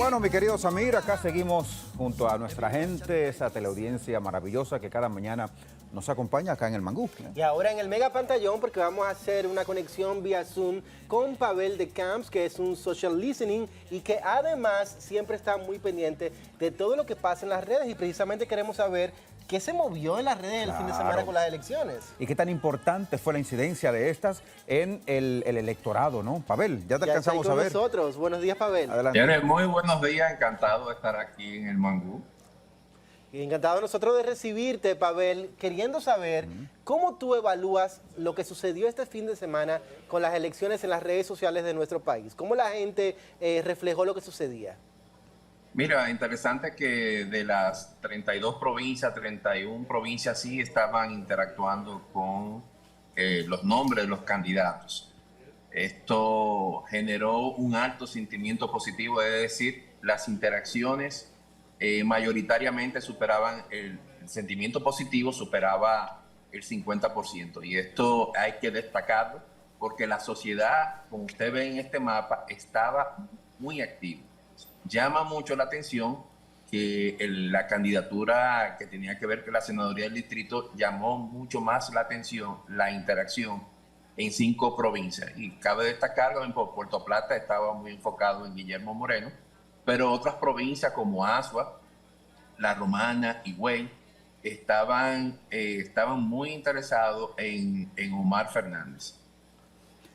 Bueno, mi querido Samir, acá seguimos junto a nuestra gente, esa teleaudiencia maravillosa que cada mañana nos acompaña acá en el Mangú. Y ahora en el mega pantallón, porque vamos a hacer una conexión vía Zoom con Pavel de Camps, que es un social listening y que además siempre está muy pendiente de todo lo que pasa en las redes, y precisamente queremos saber qué se movió en las redes el fin de semana con las elecciones. Y qué tan importante fue la incidencia de estas en el electorado, ¿no? Pavel, ya te alcanzamos a ver. Nosotros. Buenos días, Pavel. Adelante. Señores, muy buenos días, encantado de estar aquí en el Mangú. Y encantado nosotros de recibirte, Pavel, queriendo saber cómo tú evalúas lo que sucedió este fin de semana con las elecciones en las redes sociales de nuestro país. ¿Cómo la gente reflejó lo que sucedía? Mira, interesante que de las 32 provincias, 31 provincias sí estaban interactuando con los nombres de los candidatos. Esto generó un alto sentimiento positivo, es decir, las interacciones mayoritariamente superaban el sentimiento positivo, superaba el 50%. Y esto hay que destacarlo porque la sociedad, como usted ve en este mapa, estaba muy activa. Llama mucho la atención que la candidatura que tenía que ver con la senaduría del distrito llamó mucho más la atención, la interacción en 5 provincias. Y cabe destacar que en Puerto Plata estaba muy enfocado en Guillermo Moreno, pero otras provincias como Azua, La Romana, Higüey, estaban muy interesados en Omar Fernández.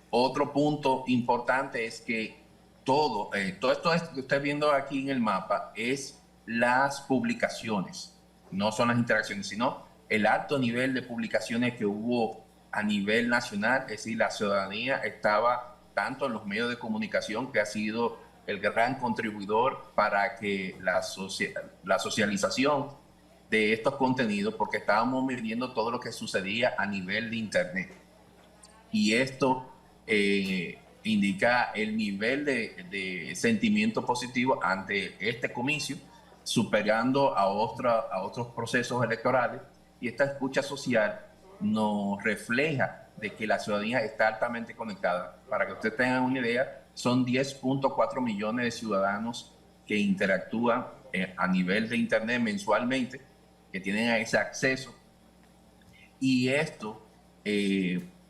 Otro punto importante es que todo esto que usted viendo aquí en el mapa es las publicaciones, no son las interacciones, sino el alto nivel de publicaciones que hubo a nivel nacional. Es decir, la ciudadanía estaba tanto en los medios de comunicación, que ha sido el gran contribuidor para que la socialización de estos contenidos, porque estábamos midiendo todo lo que sucedía a nivel de Internet. Y esto indica el nivel de sentimiento positivo ante este comicio, superando a otros procesos electorales. Y esta escucha social nos refleja de que la ciudadanía está altamente conectada. Para que usted tenga una idea, son 10.4 millones de ciudadanos que interactúan a nivel de Internet mensualmente, que tienen ese acceso. Y esto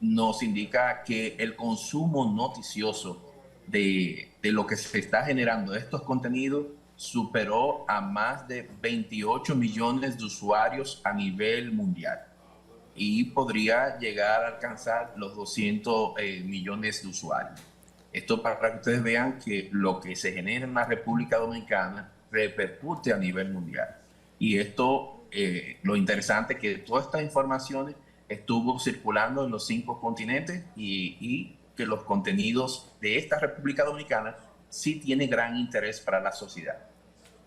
nos indica que el consumo noticioso de lo que se está generando de estos contenidos superó a más de 28 millones de usuarios a nivel mundial y podría llegar a alcanzar los 200 millones de usuarios. Esto para que ustedes vean que lo que se genera en la República Dominicana repercute a nivel mundial. Y esto, lo interesante es que todas estas informaciones estuvo circulando en los 5 continentes y que los contenidos de esta República Dominicana sí tienen gran interés para la sociedad.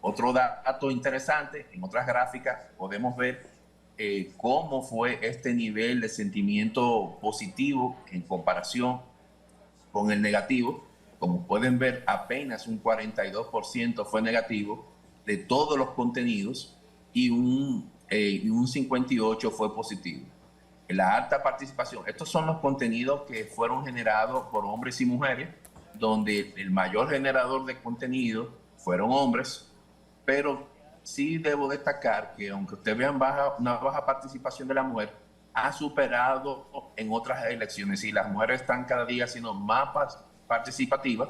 Otro dato interesante, en otras gráficas podemos ver cómo fue este nivel de sentimiento positivo en comparación con el negativo. Como pueden ver, apenas un 42% fue negativo de todos los contenidos y un 58% fue positivo. La alta participación, estos son los contenidos que fueron generados por hombres y mujeres, donde el mayor generador de contenido fueron hombres, pero sí debo destacar que aunque ustedes vean una baja participación de la mujer, ha superado en otras elecciones y las mujeres están cada día siendo más participativas.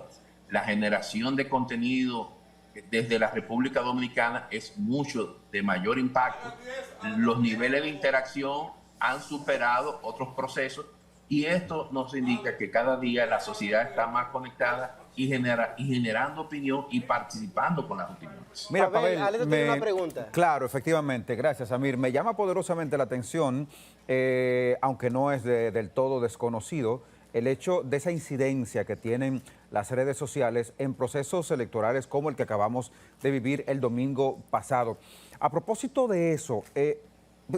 La generación de contenido desde la República Dominicana es mucho de mayor impacto. Los niveles de interacción han superado otros procesos y esto nos indica que cada día la sociedad está más conectada y generando opinión y participando con las opiniones. Mira, Pavel, Ale, tiene una pregunta. Claro, efectivamente, gracias, Amir. Me llama poderosamente la atención, aunque no es del todo desconocido, el hecho de esa incidencia que tienen las redes sociales en procesos electorales como el que acabamos de vivir el domingo pasado. A propósito de eso,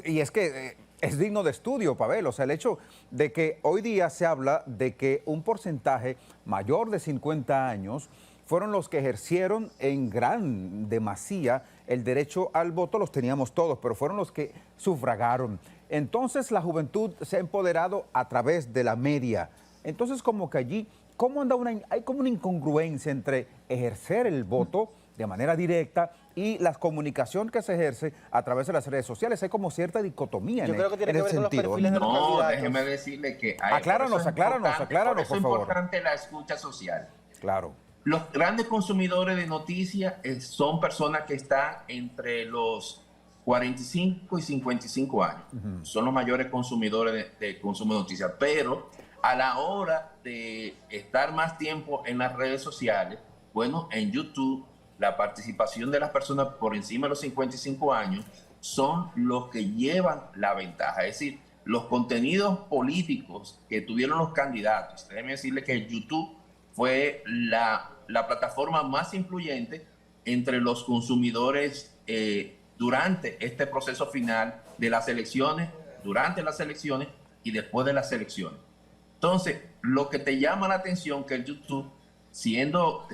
y es que es digno de estudio, Pavel, o sea, el hecho de que hoy día se habla de que un porcentaje mayor de 50 años fueron los que ejercieron en gran demasía el derecho al voto, los teníamos todos, pero fueron los que sufragaron. Entonces la juventud se ha empoderado a través de la media. Entonces como que allí, ¿cómo anda hay como una incongruencia entre ejercer el voto de manera directa y la comunicación que se ejerce a través de las redes sociales. Hay como cierta dicotomía Yo creo que tiene en que ese ver con los sentido. perfiles de los No, candidatos. déjeme decirle que Acláranos, acláranos, por por eso es favor. importante la escucha social. Claro. Los grandes consumidores de noticias son personas que están entre los 45 y 55 años. Son los mayores consumidores de consumo de noticias. Pero a la hora de estar más tiempo en las redes sociales, bueno, en YouTube, la participación de las personas por encima de los 55 años son los que llevan la ventaja. Es decir, los contenidos políticos que tuvieron los candidatos. Déjeme decirle que YouTube fue la plataforma más influyente entre los consumidores durante este proceso final de las elecciones, durante las elecciones y después de las elecciones. Entonces, lo que te llama la atención que el YouTube, siendo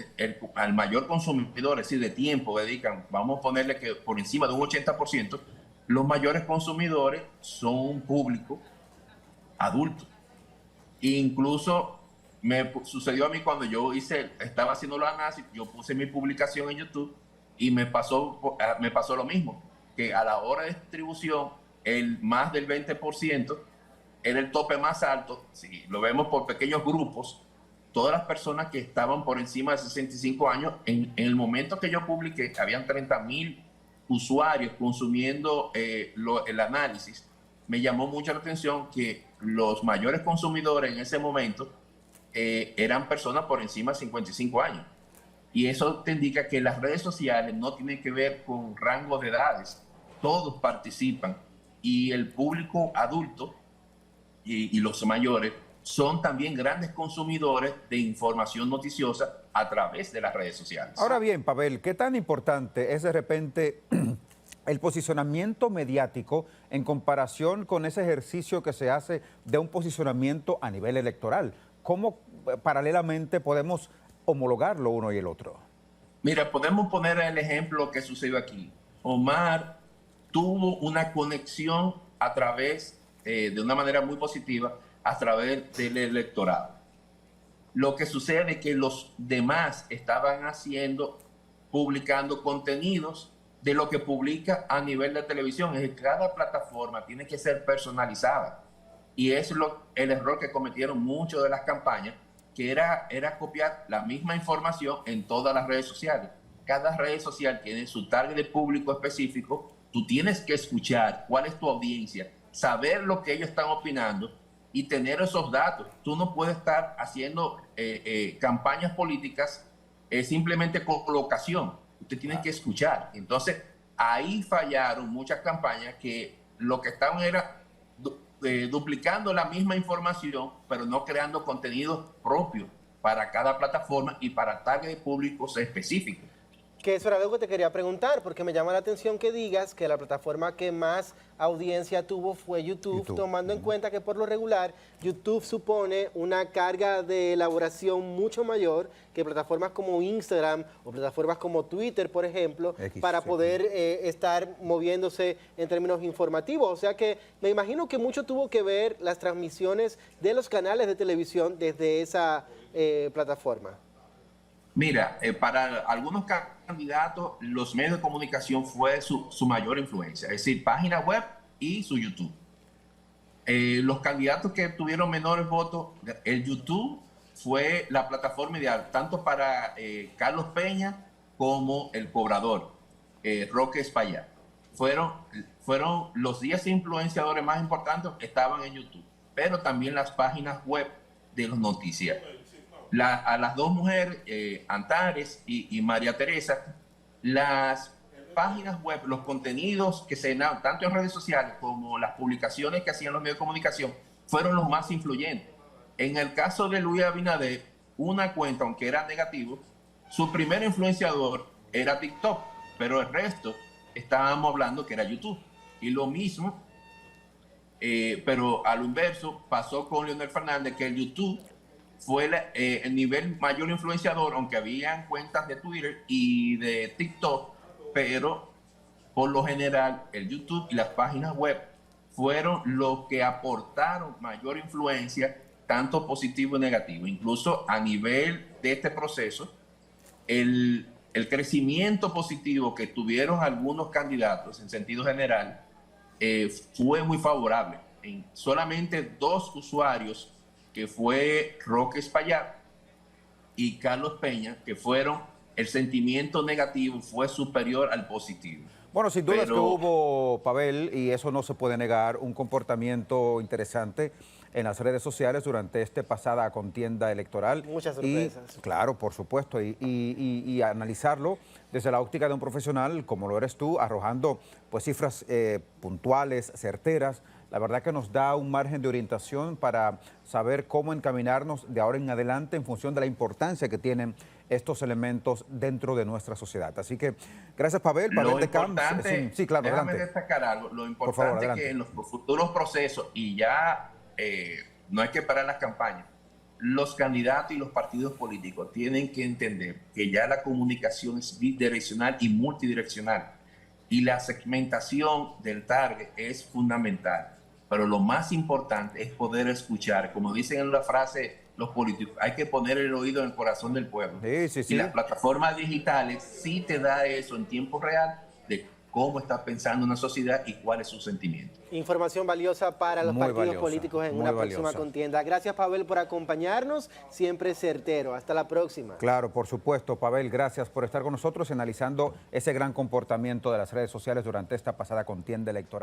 al mayor consumidor, es decir, de tiempo, dedican, vamos a ponerle que por encima de un 80%, los mayores consumidores son un público adulto. Incluso me sucedió a mí cuando yo estaba haciendo los análisis, yo puse mi publicación en YouTube y me pasó lo mismo, que a la hora de distribución, el más del 20% era el tope más alto. Si lo vemos por pequeños grupos, todas las personas que estaban por encima de 65 años, en el momento que yo publiqué, habían 30,000 usuarios consumiendo el análisis. Me llamó mucho la atención que los mayores consumidores en ese momento eran personas por encima de 55 años. Y eso te indica que las redes sociales no tienen que ver con rango de edades. Todos participan. Y el público adulto y los mayores son también grandes consumidores de información noticiosa a través de las redes sociales. Ahora bien, Pavel, ¿qué tan importante es de repente el posicionamiento mediático en comparación con ese ejercicio que se hace de un posicionamiento a nivel electoral? ¿Cómo paralelamente podemos homologarlo uno y el otro? Mira, podemos poner el ejemplo que sucedió aquí. Omar tuvo una conexión a través, de una manera muy positiva, a través del electorado. Lo que sucede es que los demás estaban publicando contenidos de lo que publica a nivel de televisión. Es decir, cada plataforma tiene que ser personalizada. Y es el error que cometieron muchos de las campañas, que era copiar la misma información en todas las redes sociales. Cada red social tiene su target de público específico. Tú tienes que escuchar cuál es tu audiencia, saber lo que ellos están opinando y tener esos datos. Tú no puedes estar haciendo campañas políticas simplemente con colocación. Usted tiene que escuchar. Entonces, ahí fallaron muchas campañas que lo que estaban era duplicando la misma información, pero no creando contenidos propios para cada plataforma y para target de públicos específicos. Que eso era algo que te quería preguntar, porque me llama la atención que digas que la plataforma que más audiencia tuvo fue YouTube, tomando en cuenta que por lo regular YouTube supone una carga de elaboración mucho mayor que plataformas como Instagram o plataformas como Twitter, por ejemplo, para poder estar moviéndose en términos informativos. O sea que me imagino que mucho tuvo que ver las transmisiones de los canales de televisión desde esa plataforma. Mira, para algunos candidatos, los medios de comunicación fue su mayor influencia, es decir, página web y su YouTube. Los candidatos que tuvieron menores votos, el YouTube fue la plataforma ideal, tanto para Carlos Peña como el cobrador, Roque Espaillat. Fueron los 10 influenciadores más importantes, estaban en YouTube, pero también las páginas web de los noticiarios. A las dos mujeres, Antares y María Teresa, las páginas web, los contenidos que se dan tanto en redes sociales como las publicaciones que hacían los medios de comunicación, fueron los más influyentes. En el caso de Luis Abinader, una cuenta, aunque era negativo, su primer influenciador era TikTok, pero el resto estábamos hablando que era YouTube. Y lo mismo, pero a lo inverso, pasó con Leonel Fernández, que el YouTube fue el nivel mayor influenciador, aunque habían cuentas de Twitter y de TikTok, pero por lo general el YouTube y las páginas web fueron los que aportaron mayor influencia, tanto positivo y negativo. Incluso a nivel de este proceso, el el crecimiento positivo que tuvieron algunos candidatos en sentido general fue muy favorable. En solamente 2 usuarios, que fue Roque Espaillat y Carlos Peña, que fueron, el sentimiento negativo fue superior al positivo. Bueno, sin duda es que hubo, Pavel, y eso no se puede negar, un comportamiento interesante en las redes sociales durante esta pasada contienda electoral. Muchas sorpresas. Y, claro, por supuesto, y analizarlo desde la óptica de un profesional como lo eres tú, arrojando pues cifras puntuales, certeras. La verdad que nos da un margen de orientación para saber cómo encaminarnos de ahora en adelante en función de la importancia que tienen estos elementos dentro de nuestra sociedad. Así que gracias, Pavel. Pavel de Camps. Sí, claro, déjame adelante. destacar algo. Lo Por favor, importante es que en los futuros procesos, y ya no hay que parar las campañas, los candidatos y los partidos políticos tienen que entender que ya la comunicación es bidireccional y multidireccional, y la segmentación del target es fundamental. Pero lo más importante es poder escuchar. Como dicen en una frase los políticos, hay que poner el oído en el corazón del pueblo. Sí. Y las plataformas digitales sí te da eso en tiempo real de cómo está pensando una sociedad y cuál es su sentimiento. Información valiosa para los partidos políticos en una próxima contienda. Gracias, Pavel, por acompañarnos. Siempre certero. Hasta la próxima. Claro, por supuesto, Pavel. Gracias por estar con nosotros analizando ese gran comportamiento de las redes sociales durante esta pasada contienda electoral.